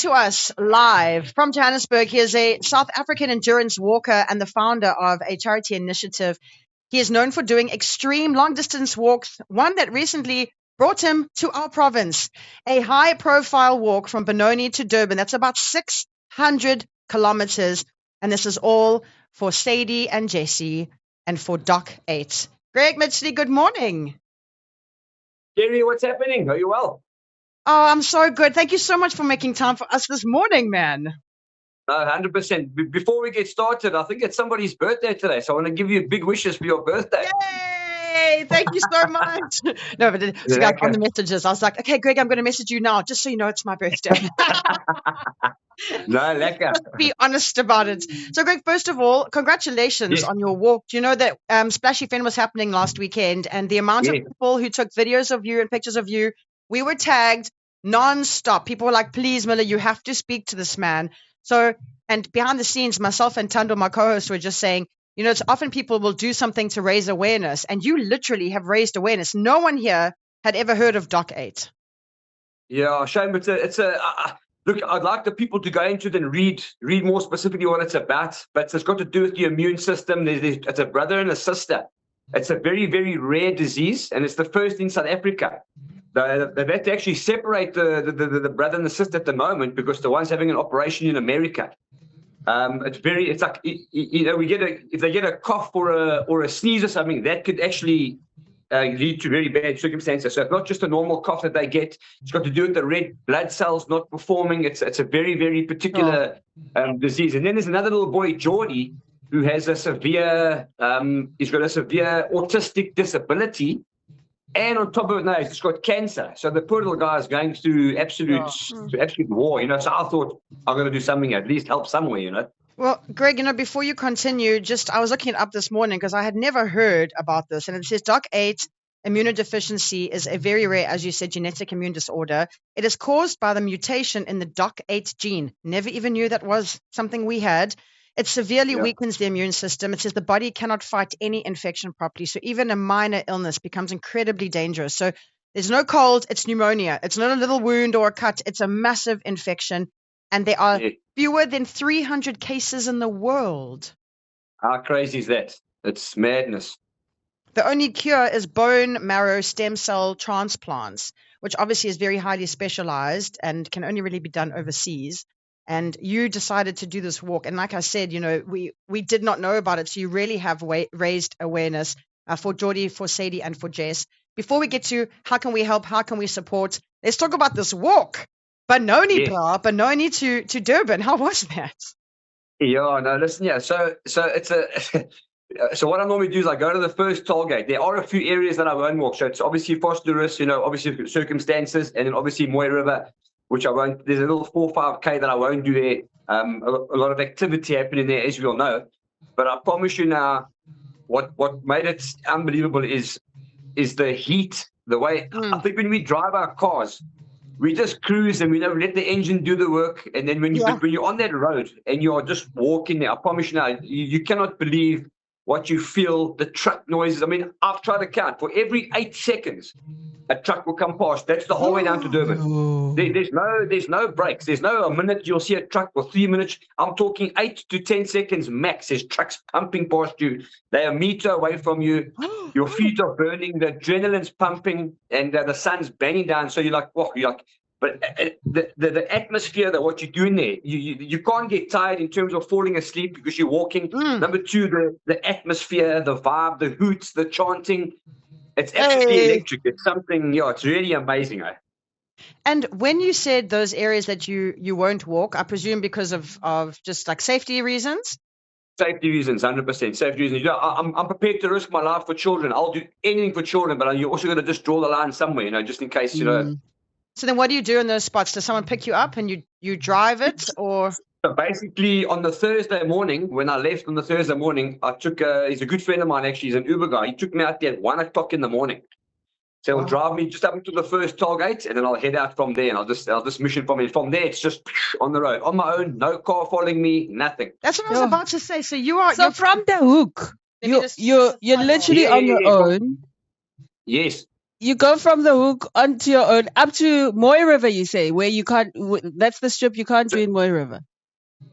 to us live from Johannesburg. He is a South African endurance walker and the founder of a charity initiative. He is known for doing extreme long-distance walks, one that recently brought him to our province, a high-profile walk from Benoni to Durban. That's about 600 kilometers, and this is all for Sadie and Jesse and for Doc 8. Gregg Mitchley, good morning. Jerry, what's happening? Are you well? Oh, I'm so good. Thank you so much for making time for us this morning, man. 100%. Before we get started, I think it's somebody's birthday today, so I want to give you big wishes for your birthday. Yay! Thank you so much. No, but it's like on the messages. I was like, okay, Greg, I'm going to message you now, just so you know it's my birthday. No, lekker. Just be honest about it. So, Greg, first of all, congratulations on your walk. Do you know that Splashy Fen was happening last weekend, and the amount of people who took videos of you and pictures of you, we were tagged non-stop. People were like, please, Miller, you have to speak to this man. So, and behind the scenes, myself and Tando, my co-host, were just saying, you know, it's often people will do something to raise awareness, and you literally have raised awareness. No one here had ever heard of Doc 8. Yeah, shame. Look, I'd like the people to go into it and read more specifically what it's about, but it's got to do with the immune system. It's a brother and a sister. It's a very, very rare disease, and it's the first in South Africa. They've had to actually separate the brother and the sister at the moment because the one's having an operation in America. It's like, you know, if they get a cough or a sneeze or something, that could actually lead to very bad circumstances. So it's not just a normal cough that they get. It's got to do with the red blood cells not performing. It's a very, very particular disease. And then there's another little boy, Geordie, who has a severe, he's got a severe autistic disability. And on top of it now, he's just got cancer. So the poor little guy is going through absolute war, you know. So I thought, I'm going to do something, at least help somewhere, you know. Well, Greg, you know, before you continue, I was looking it up this morning because I had never heard about this. And it says Doc 8 immunodeficiency is a very rare, as you said, genetic immune disorder. It is caused by the mutation in the Doc 8 gene. Never even knew that was something we had. It severely weakens the immune system. It says the body cannot fight any infection properly. So even a minor illness becomes incredibly dangerous. So there's no cold, it's pneumonia. It's not a little wound or a cut. It's a massive infection. And there are fewer than 300 cases in the world. How crazy is that? It's madness. The only cure is bone marrow stem cell transplants, which obviously is very highly specialized and can only really be done overseas. And you decided to do this walk. And like I said, you know, we did not know about it. So you really have raised awareness for Geordie, for Sadie, and for Jess. Before we get to how can we help, how can we support, let's talk about this walk. Benoni to Durban. How was that? Yeah, no, listen, So it's so what I normally do is I go to the first toll gate. There are a few areas that I won't walk. So it's obviously Fosterus, you know, obviously circumstances, and then obviously Mooi River, which I won't. There's a little 4-5K that I won't do there. A lot of activity happening there, as you all know. But I promise you now, what made it unbelievable is the heat. The way I think when we drive our cars, we just cruise and we let the engine do the work. And then when you're on that road and you are just walking there, I promise you now, you cannot believe what you feel, the truck noises. I mean, I've tried to count. For every 8 seconds, a truck will come past. That's the whole way down to Durban. There's no breaks. There's no a minute you'll see a truck, or 3 minutes. I'm talking 8 to 10 seconds max. There's trucks pumping past you. They're a meter away from you. Your feet are burning. The adrenaline's pumping, and the sun's banging down. So you're like, whoa, but the atmosphere, that what you're doing there, you can't get tired in terms of falling asleep because you're walking. Number two, the atmosphere, the vibe, the hoots, the chanting. It's absolutely electric. It's something, it's really amazing. And when you said those areas that you won't walk, I presume because of just like safety reasons? Safety reasons, 100%. Safety reasons. You know, I'm prepared to risk my life for children. I'll do anything for children, but you're also going to just draw the line somewhere, you know, just in case, you know. So then what do you do in those spots? Does someone pick you up and you drive it, or? So basically, on the Thursday morning, when I left on the Thursday morning, I took, he's a good friend of mine, actually. He's an Uber guy. He took me out there at 1 o'clock in the morning. So he'll drive me just up to the first toll gate, and then I'll head out from there, and I'll just mission from it. From there, it's just on the road, on my own, no car following me, nothing. That's what I was about to say. So you're from the hook, you're literally on your own. Yes. you go from the Hook onto your own up to Moy River, you say, where you can't. That's the strip you can't do in Moy River.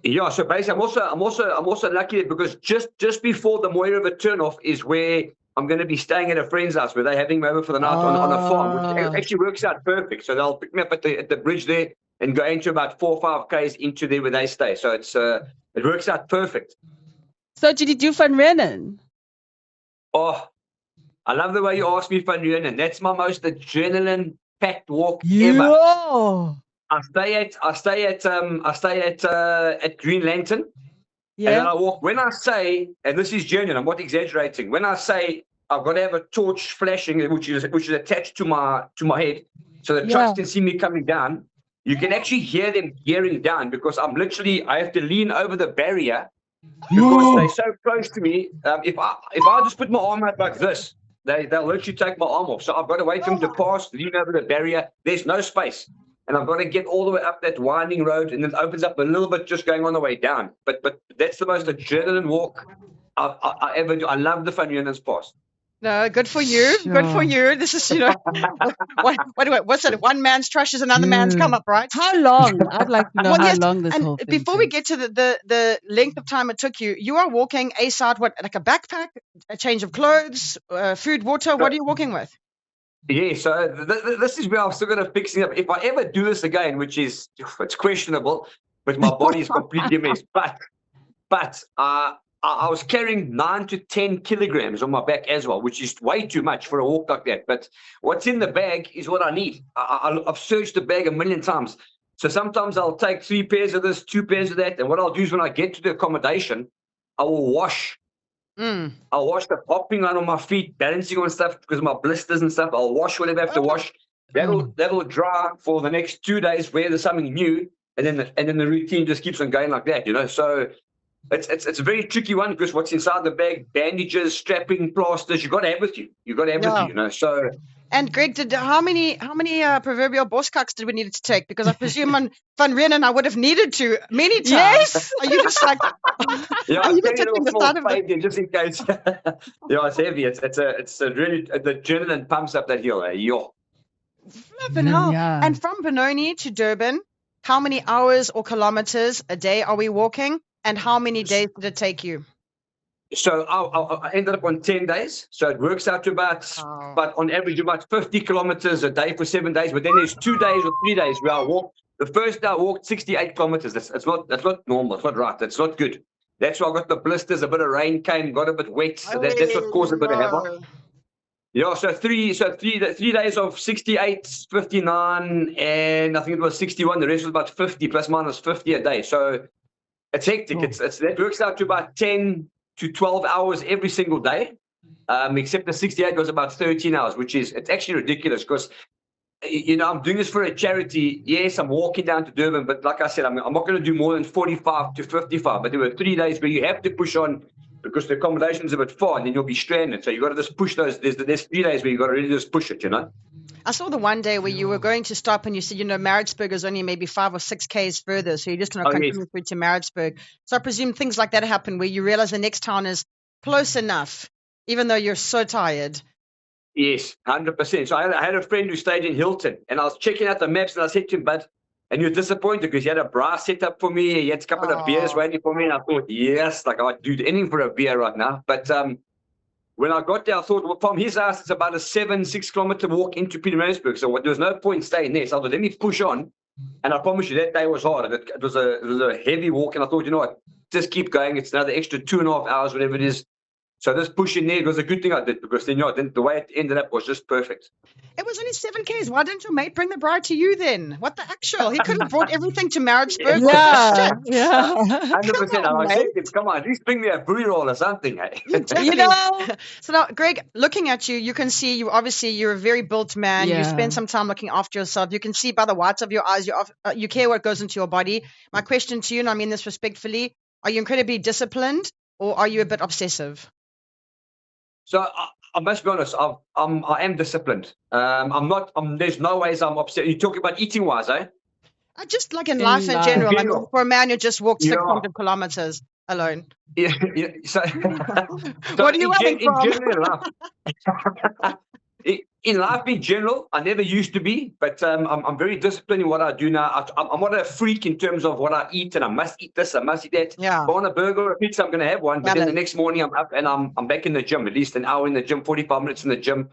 Yeah, so basically, I'm also lucky because just before the Moy River turnoff is where I'm going to be staying at a friend's house where they're having me over for the night on a farm, which actually works out perfect. So they'll pick me up at the bridge there and go into about 4 or 5 k's into there where they stay. So it works out perfect. So did you do Van Reenen? Oh, I love the way you asked me Van Reenen. That's my most adrenaline-packed walk ever. I stay at Green Lantern. Yeah. And then I walk. When I say, and this is genuine, I'm not exaggerating. When I say I've got to have a torch flashing, which is attached to my head, so the trucks can see me coming down, you can actually hear them gearing down because I have to lean over the barrier because they're so close to me. If I just put my arm out like this, they'll literally take my arm off. So I've got to wait for them to pass, lean over the barrier. There's no space. And I've got to get all the way up that winding road, and then it opens up a little bit just going on the way down. But that's the most adrenaline walk I ever do. I love the Van Reenen's Pass. No, good for you. Sure. Good for you. This is, what's it? One man's trash is another man's come up, right? How long? I'd like to know how long this whole thing before we get to the length of time it took you, you are walking aside, like a backpack, a change of clothes, food, water. What are you walking with? Yeah, so this is where I'm still going to fix it up. If I ever do this again, which is it's questionable, but my body is completely messed. But I was carrying 9 to 10 kilograms on my back as well, which is way too much for a walk like that. But what's in the bag is what I need. I've searched the bag a million times. So sometimes I'll take 3 pairs of this, 2 pairs of that. And what I'll do is when I get to the accommodation, I will wash. I'll wash the popping on my feet, balancing on stuff because of my blisters and stuff. I'll wash whatever I have to wash. That'll dry for the next 2 days, wear something new, and then the routine just keeps on going like that, So it's a very tricky one because what's inside the bag, bandages, strapping, plasters, you got to have with you. You got to have with you, So. And Greg, how many proverbial boskaks did we need to take? Because I presume on Van Reenen I would have needed to many times. Yes. Are you just like? Yeah, I'm taking a small fade just in case. Yeah, it's heavy. It's a really the adrenaline pumps up that hill. Flipping hell! Yeah. And from Benoni to Durban, how many hours or kilometers a day are we walking? And how many days did it take you? So I ended up on 10 days. So it works out to about on average, about 50 kilometers a day for 7 days. But then there's 2 days or 3 days where I walked. The first day I walked 68 kilometers. That's not normal. It's not right. That's not good. That's why I got the blisters. A bit of rain came, got a bit wet. So that's what caused a bit of havoc. Yeah, so three days of 68, 59, and I think it was 61. The rest was about 50 plus minus 50 a day. So it's hectic. That works out to about 10 to 12 hours every single day, except the 68 was about 13 hours, it's actually ridiculous because, I'm doing this for a charity. Yes, I'm walking down to Durban, but like I said, I'm not going to do more than 45 to 55. But there were 3 days where you have to push on because the accommodation is a bit far and then you'll be stranded. So you got to just push those. There's 3 days where you got to really just push it, I saw the one day where you were going to stop and you said, Maritzburg is only maybe 5 or 6 Ks further. So you're just going to continue through to Maritzburg. So I presume things like that happen where you realize the next town is close enough, even though you're so tired. Yes, 100%. So I had a friend who stayed in Hilton and I was checking out the maps and I said to him, and you're disappointed because he had a braai set up for me. He had a couple of beers waiting for me. And I thought, yes, like I'd do anything for a beer right now. But, when I got there, I thought, well, from his house, it's about a 6 kilometer walk into Pietermaritzburg. So there was no point staying there. So I thought, let me push on. And I promise you, that day was hard. It was a heavy walk. And I thought, what, just keep going. It's another extra 2.5 hours, whatever it is. So this push in there, it was a good thing I did because then, the way it ended up was just perfect. It was only 7 Ks. Why didn't your mate bring the bride to you then? What the actual? He could have brought everything to Maritzburg. Yeah. 100%. I said, come on, at least bring me a brie roll or something. Exactly. So now, Greg, looking at you, you can see you're a very built man. Yeah. You spend some time looking after yourself. You can see by the whites of your eyes, you care what goes into your body. My question to you, and I mean this respectfully, are you incredibly disciplined or are you a bit obsessive? So I must be honest. I am disciplined. I'm not. There's no ways I'm upset. You talking about eating wise, eh? Just like in life in general. I mean, for a man who just walked 600 kilometers alone. Yeah. So what are you running from? In general, in life in general, I never used to be, but I'm very disciplined in what I do now. I'm not a freak in terms of what I eat, and I must eat this, I must eat that. Yeah. If I want a burger or a pizza, I'm going to have one. But then the next morning, I'm up and I'm back in the gym, at least an hour in the gym, 45 minutes in the gym.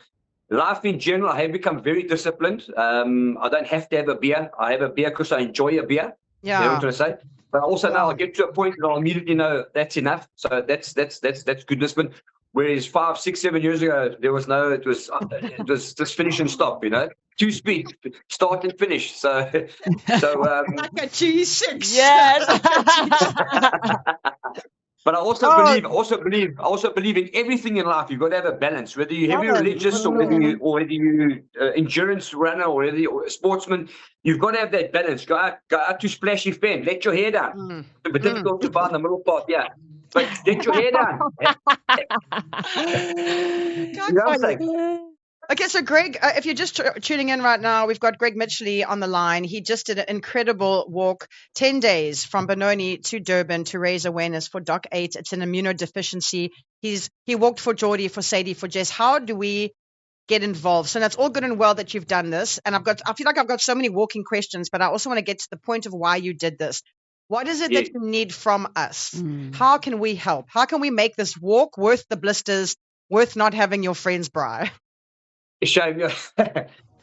Life in general, I have become very disciplined. I don't have to have a beer. I have a beer because I enjoy a beer. Yeah. You know what I'm trying to say? But also now I get to a point that I'll immediately know that's enough. So that's good discipline. Whereas 5, 6, 7 years ago, there was no, it was just finish and stop, you know, 2 speed, start and finish. So like a G6. Yes. But I also believe in everything in life. You've got to have a balance. Whether you're heavy religious or whether you endurance runner or whether you're a sportsman, you've got to have that balance. Go out to splashy fan. Let your hair down. It's a bit difficult to find the middle part. Yeah, but let your hair down. You know what I'm saying? Okay, so Gregg, if you're just tuning in right now, we've got Gregg Mitchley on the line. He just did an incredible walk, 10 days from Benoni to Durban to raise awareness for Doc 8. It's an immunodeficiency. He walked for Geordie, for Sadie, for Jess. How do we get involved? So that's all good and well that you've done this. And I feel like I've got so many walking questions, but I also want to get to the point of why you did this. What is it that you need from us? How can we help? How can we make this walk worth the blisters, worth not having your friends bri? Shame,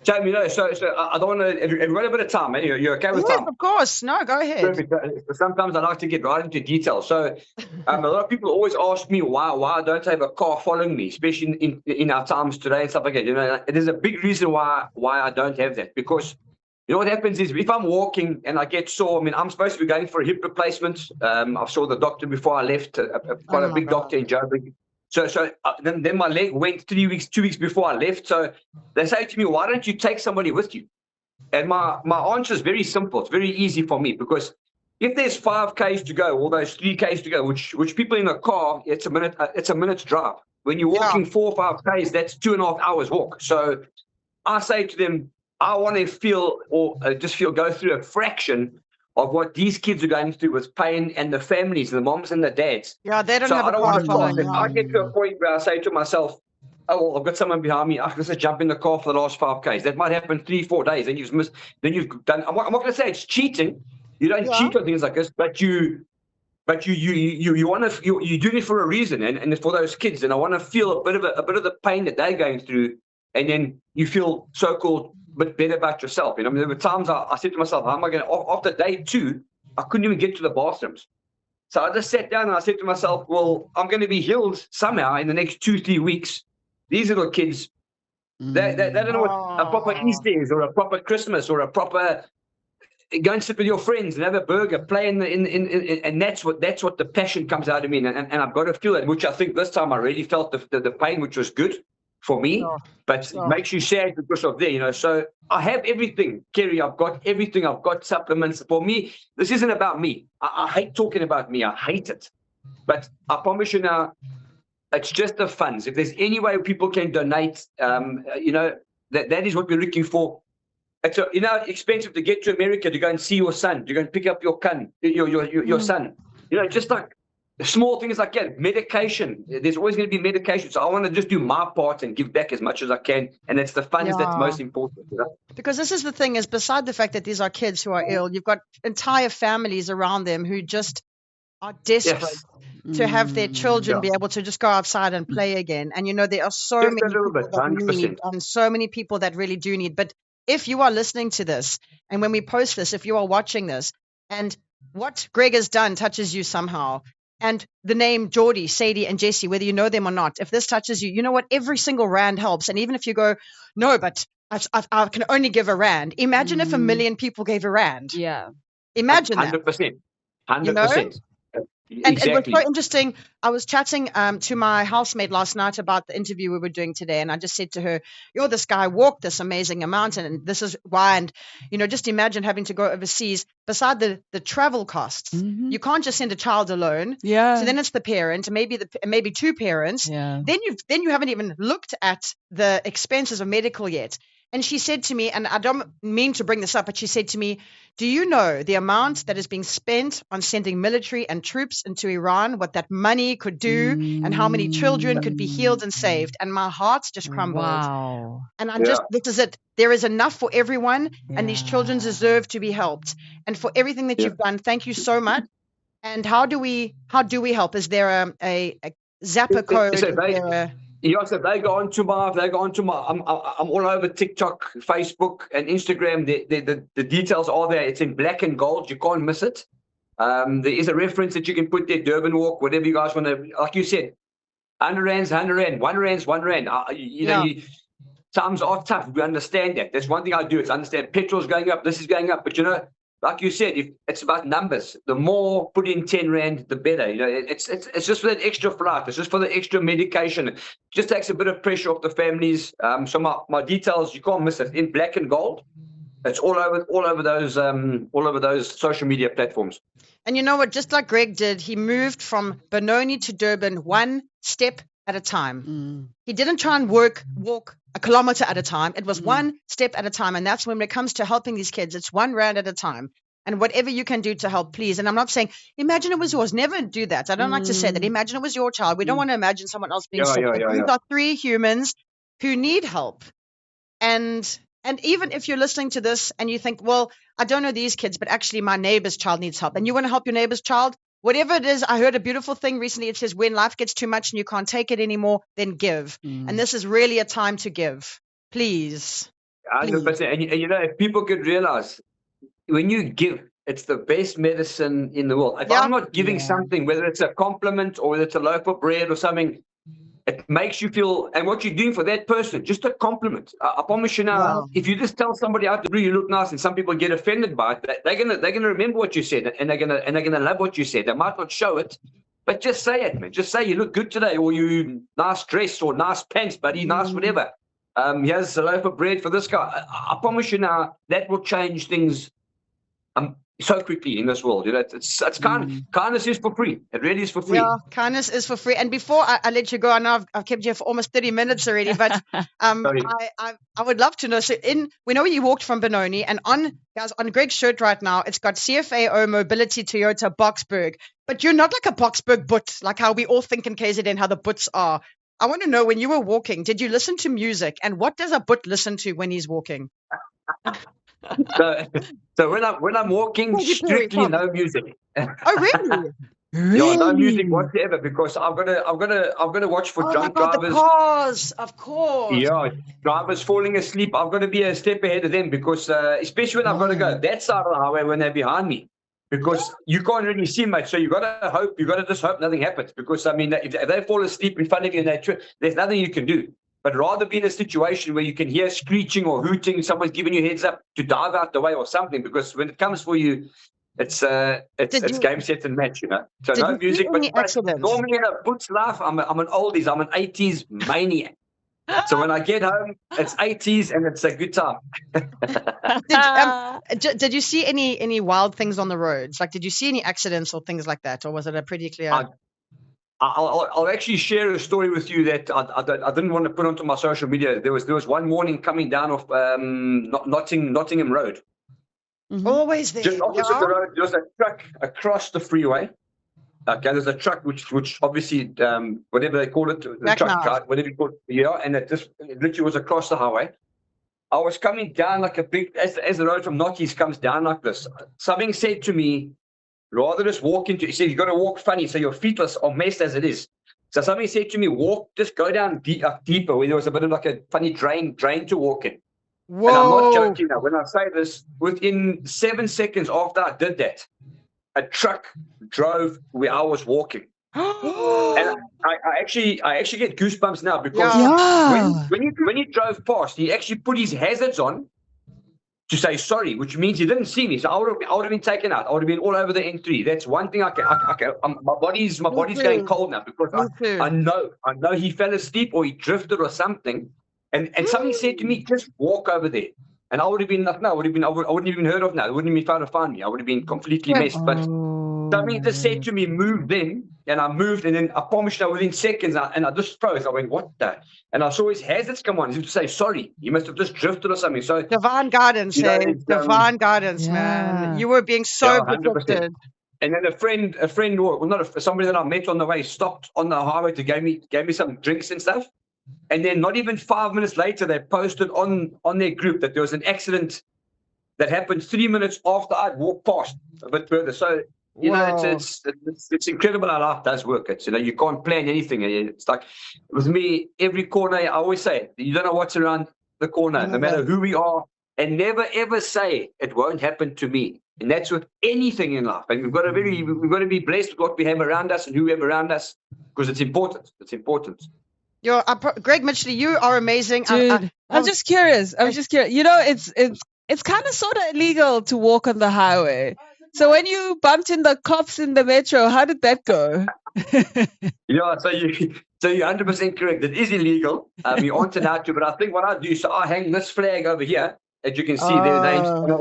Shame, you know, so I don't want to, have you got a bit of time, man? You're okay with time? Of course. No, go ahead. Perfect. Sometimes I like to get right into detail. So a lot of people always ask me why I don't have a car following me, especially in our times today and stuff like that. You know, there's a big reason why I don't have that, because you know what happens is if I'm walking and I get sore, I mean, I'm supposed to be going for a hip replacement. I saw the doctor before I left, quite a big doctor in Johannesburg. So then my leg went 2 weeks before I left. So they say to me, why don't you take somebody with you? And my answer is very simple. It's very easy for me, because if there's 5 Ks to go, or those 3 Ks to go, which people in a car, it's a minute's drive. When you're walking 4 or 5 Ks, that's 2.5 hours walk. So I say to them, I want to feel go through a fraction of what these kids are going through with pain, and the families, the moms and the dads. Yeah, they don't so have I a don't car want to following. I get to a point where I say to myself, oh, well, I've got someone behind me. I can just jump in the car for the last 5 Ks. That might happen 3-4 days. Then you've done. I'm not going to say it's cheating. You don't cheat on things like this, but you want to. You're doing it for a reason, and it's for those kids. And I want to feel a bit of the pain that they're going through, and then you feel so-called bit better about yourself. You know, I mean, there were times I said to myself, how am I going to? After day 2, I couldn't even get to the bathrooms. So I just sat down and I said to myself, well, I'm going to be healed somehow in the next 2-3 weeks. These little kids, they don't know what a proper Easter is, or a proper Christmas, or a proper go and sit with your friends and have a burger, play and that's what the passion comes out of me. And I've got to feel it, which I think this time I really felt the pain, which was good for me, but it makes you sad because of there, you know. So I have everything, Kerry. I've got everything. I've got supplements. For me, this isn't about me. I hate talking about me. I hate it. But I promise you now, it's just the funds. If there's any way people can donate, you know, that is what we're looking for. It's expensive to get to America to go and see your son, to go and pick up your son. You know, just like small things like that. Medication. There's always going to be medication. So I want to just do my part and give back as much as I can. And it's the funds that's most important. You know? Because this is the thing, is beside the fact that these are kids who are ill, you've got entire families around them who just are desperate to have their children be able to just go outside and play again. And, you know, there are so many people that need, and so many people that really do need. But if you are listening to this, and when we post this, if you are watching this, and what Gregg has done touches you somehow, and the name Geordie, Sadie, and Jessie, whether you know them or not, if this touches you, you know what? Every single rand helps. And even if you go, no, but I can only give a rand. Imagine if 1 million people gave a rand. Yeah. Imagine 100%. 100%. You know? And exactly. it was so interesting. I was chatting to my housemate last night about the interview we were doing today, and I just said to her, this guy walked this amazing amount, and this is why. And, you know, just imagine having to go overseas, beside the travel costs. You can't just send a child alone. Yeah. So then it's the parent, maybe 2 parents. Yeah. Then you haven't even looked at the expenses of medical yet. And she said to me, and I don't mean to bring this up, but she said to me, do you know the amount that is being spent on sending military and troops into Iran, what that money could do, and how many children could be healed and saved? And my heart just crumbled. Wow. And I'm just, this is it. There is enough for everyone, and these children Yeah. deserve to be helped. And for everything that you've done, thank you so much. And how do we help? Is there a Zapper code? So Is there a... Yeah, so they go onto my. I'm all over TikTok, Facebook, and Instagram. The details are there. It's in black and gold. You can't miss it. There is a reference that you can put there. Durban walk, whatever you guys want to. Like you said, 100 rands, 100 rand, 1 rand's 1 rand. You know, times are tough. We understand that. That's one thing I do is understand petrol's going up. This is going up, but you know. Like you said, if it's about numbers. The more put in 10 rand, the better. You know, it's just for that extra flight. It's just for the extra medication. It just takes a bit of pressure off the families. So my details, you can't miss it. In black and gold, it's all over those social media platforms. And you know what? Just like Gregg did, he moved from Benoni to Durban one step at a time. He didn't try and walk a kilometer at a time. It was one step at a time. And that's when it comes to helping these kids, it's 1 rand at a time. And whatever you can do to help, please. And I'm not saying, imagine it was yours. Never do that. I don't like to say that. Imagine it was your child. We don't want to imagine someone else being sick. These are 3 humans who need help. And even if you're listening to this and you think, well, I don't know these kids, but actually my neighbor's child needs help. And you want to help your neighbor's child, whatever it is. I heard a beautiful thing recently. It says, when life gets too much and you can't take it anymore, then give. And this is really a time to give. Please. 100%. And you know, if people could realize, when you give, it's the best medicine in the world. If I'm not giving something, whether it's a compliment or whether it's a loaf of bread or something, it makes you feel, and what you're doing for that person, just a compliment. I promise you now, if you just tell somebody out the blue you look nice, and some people get offended by it, they're gonna remember what you said, and they're gonna love what you said. They might not show it, but just say it, man. Just say you look good today, or you nice dress, or nice pants, buddy, nice whatever. Here's a loaf of bread for this guy. I promise you now, that will change things so quickly in this world. You know, it's kindness is for free. It really is for free. Yeah, kindness is for free. And before I let you go, I know I've kept you here for almost 30 minutes already, but I would love to know. So we know you walked from Benoni, and on Gregg's shirt right now, it's got CFAO Mobility Toyota Boksburg. But you're not like a Boksburg boot, like how we all think in KZN how the boots are. I want to know, when you were walking, did you listen to music? And what does a boot listen to when he's walking? So when I'm walking, strictly no music. Oh, really? Yeah, no music whatsoever, because I'm gonna watch for drunk drivers. Of course. Yeah, drivers falling asleep. I'm gonna be a step ahead of them, because especially when I've got to go that side of the highway when they're behind me, because you can't really see much. So you gotta just hope nothing happens, because I mean, if they fall asleep in front of you, there's nothing you can do. But rather be in a situation where you can hear screeching or hooting, someone's giving you heads up to dive out the way or something, because when it comes for you, it's game, set, and match, you know. So no music, but normally in a boot's life, I'm an oldies, I'm an 80s maniac. So when I get home, it's 80s and it's a good time. Did you see any wild things on the roads? Like, did you see any accidents or things like that, or was it a pretty clear? I'll actually share a story with you that I didn't want to put onto my social media. There was one morning coming down off Nottingham Road. Always there. Just opposite the road, there was a truck across the freeway. Okay, there's a truck which obviously whatever they call it, the truck, whatever you call it, and it literally was across the highway. I was coming down like a big, as the road from Notties comes down like this. Something said to me, rather just walk into, he said, you've got to walk funny, so your feet are messed as it is. So somebody said to me, just go down deeper, where there was a bit of like a funny drain to walk in. Whoa. And I'm not joking now. When I say this, within 7 seconds after I did that, a truck drove where I was walking. And I actually get goosebumps now, because when he drove past, he actually put his hazards on to say sorry, which means he didn't see me. So I would have been taken out. I would have been all over the N3. That's one thing my body's going cold now, because I know he fell asleep or he drifted or something. And somebody said to me, just walk over there. And I would have been I wouldn't have been heard of now. It wouldn't have been trying to find me. I would have been completely messed. But Something just said to me, move then. And I moved, and then I promised you within seconds, and I just froze. I went, what the? And I saw his hazards come on. He would say, sorry, you must have just drifted or something. So divine guidance, you know, hey? it's, Divine guidance, Yeah. man. You were being so Yeah, 100%. protected. And then a friend, well, not somebody that I met on the way, stopped on the highway to gave me some drinks and stuff. And then not even 5 minutes later, they posted on their group that there was an accident that happened 3 minutes after I'd walked past a bit further. So you know, it's incredible how life does work. It's, you know, you can't plan anything. It's like with me, every corner, I always say, you don't know what's around the corner, no matter who we are, and never ever say it won't happen to me. And that's with anything in life. And we've got to be blessed with what we have around us and who we have around us, because it's important. It's important. Gregg Mitchley, you are amazing. Dude, I'm just curious. You know, it's kind of sort of illegal to walk on the highway. So when you bumped in the cops in the metro, how did that go? You know, so you're 100% correct. It is illegal. We aren't allowed to, but I think what I do, so I hang this flag over here, as you can see, their names. And I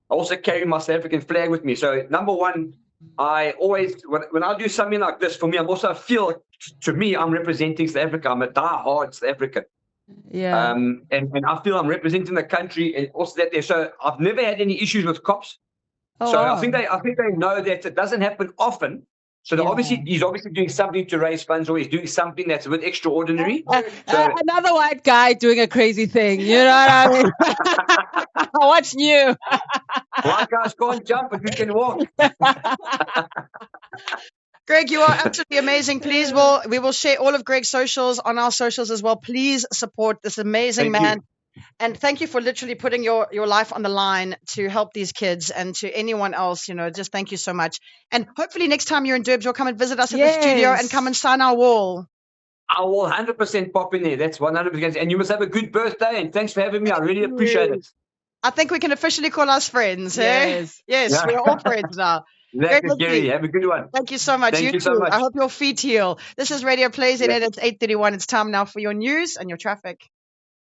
also carry my South African flag with me. So number one, I always, when I do something like this, for me, to me, I'm representing South Africa. I'm a die-hard South African. Yeah. And I feel I'm representing the country, and also that there. So I've never had any issues with cops. So I think they know that it doesn't happen often. So he's obviously doing something to raise funds, or he's doing something that's a bit extraordinary. Another white guy doing a crazy thing. You know what I mean? What's new? White guys can't jump, but we can walk. Gregg, you are absolutely amazing. Please, we will share all of Gregg's socials on our socials as well. Please support this amazing man. And thank you for literally putting your life on the line to help these kids, and to anyone else, you know, just thank you so much. And hopefully next time you're in Durban, you'll come and visit us at the studio and come and sign our wall. I will 100% pop in there. That's 100%. And you must have a good birthday, and thanks for having me. I really appreciate it. I think we can officially call us friends. Yes, we're all friends now. That is Gary. Have a good one. Thank you so much. Thank you so much. I hope your feet heal. This is Radio Plays. It's 8:31. It's time now for your news and your traffic.